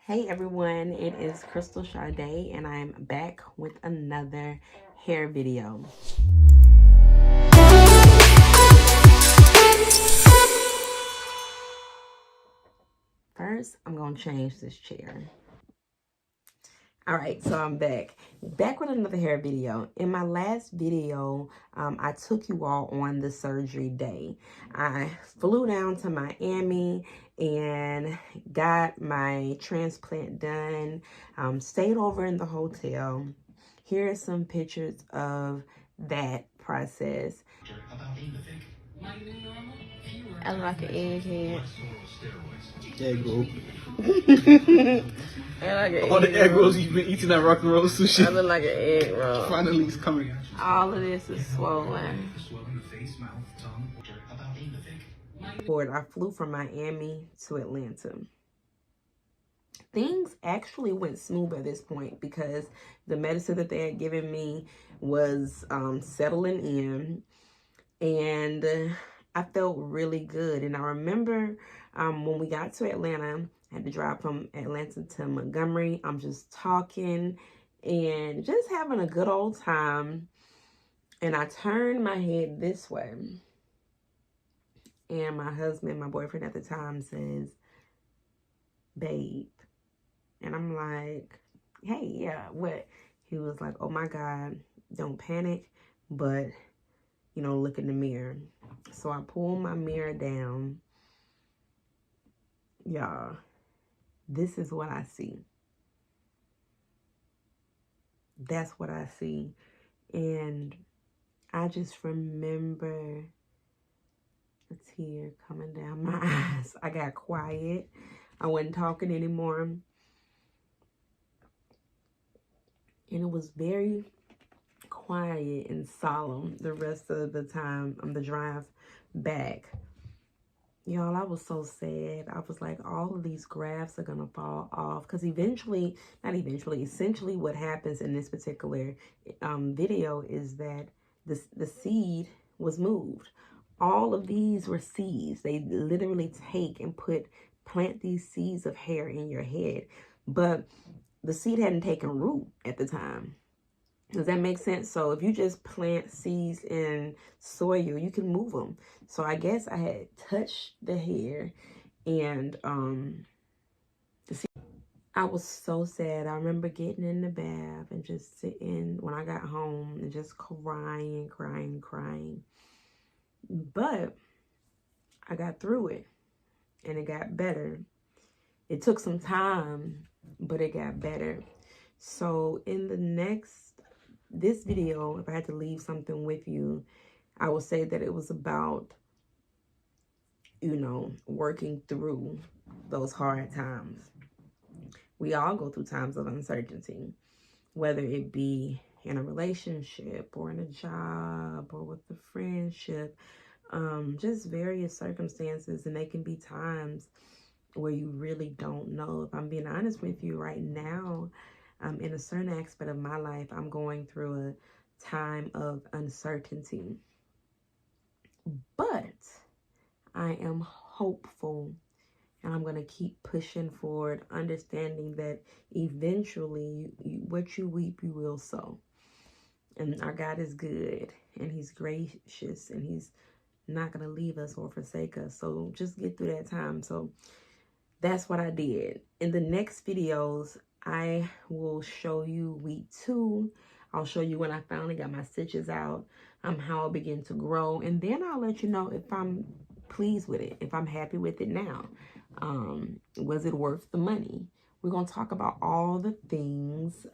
Hey everyone, it is Crystal Sade and I'm back with another hair video. First, I'm going to change this chair. Alright, so I'm back with another hair video. In my last video, I took you all on the surgery day. I flew down to Miami and got my transplant done, stayed over in the hotel. Here are some pictures of that process. I look like an egghead. Egg roll. All the egg rolls you've been eating at rock and roll sushi. I look like an egg roll. Finally, it's coming. All of this is swollen. I flew from Miami to Atlanta. Things actually went smooth at this point because the medicine that they had given me was settling in, and I felt really good. And I remember when we got to Atlanta, I had to drive from Atlanta to Montgomery. I'm just talking and just having a good old time. And I turned my head this way. And my husband, my boyfriend at the time, says, "Babe." And I'm like, "Hey, yeah, what?" He was like, "Oh my God, don't panic, but, you know, look in the mirror." So I pulled my mirror down. Y'all, this is what I see. That's what I see. And I just remember a tear coming down my eyes. I got quiet. I wasn't talking anymore. And it was very quiet and solemn the rest of the time on the drive back. Y'all, I was so sad. I was like, all of these grafts are going to fall off. Because essentially what happens in this particular video is that the seed was moved. All of these were seeds. They literally take and plant these seeds of hair in your head. But the seed hadn't taken root at the time. Does that make sense? So if you just plant seeds in soil, you can move them. So I guess I had touched the hair, and I was so sad. I remember getting in the bath and just sitting when I got home and just crying. But I got through it and it got better. It took some time, but it got better. So in this video, if I had to leave something with you, I would say that it was about, you know, working through those hard times. We all go through times of uncertainty, whether it be in a relationship or in a job or with a friendship, just various circumstances. And they can be times where you really don't know. If I'm being honest with you right now, in a certain aspect of my life, I'm going through a time of uncertainty. But I am hopeful, and I'm going to keep pushing forward, understanding that eventually what you reap, you will sow. And our God is good, and he's gracious, and he's not going to leave us or forsake us. So just get through that time. So that's what I did. In the next videos, I will show you week 2. I'll show you when I finally got my stitches out, how it began to grow. And then I'll let you know if I'm pleased with it, if I'm happy with it now. Was it worth the money? We're going to talk about all the things.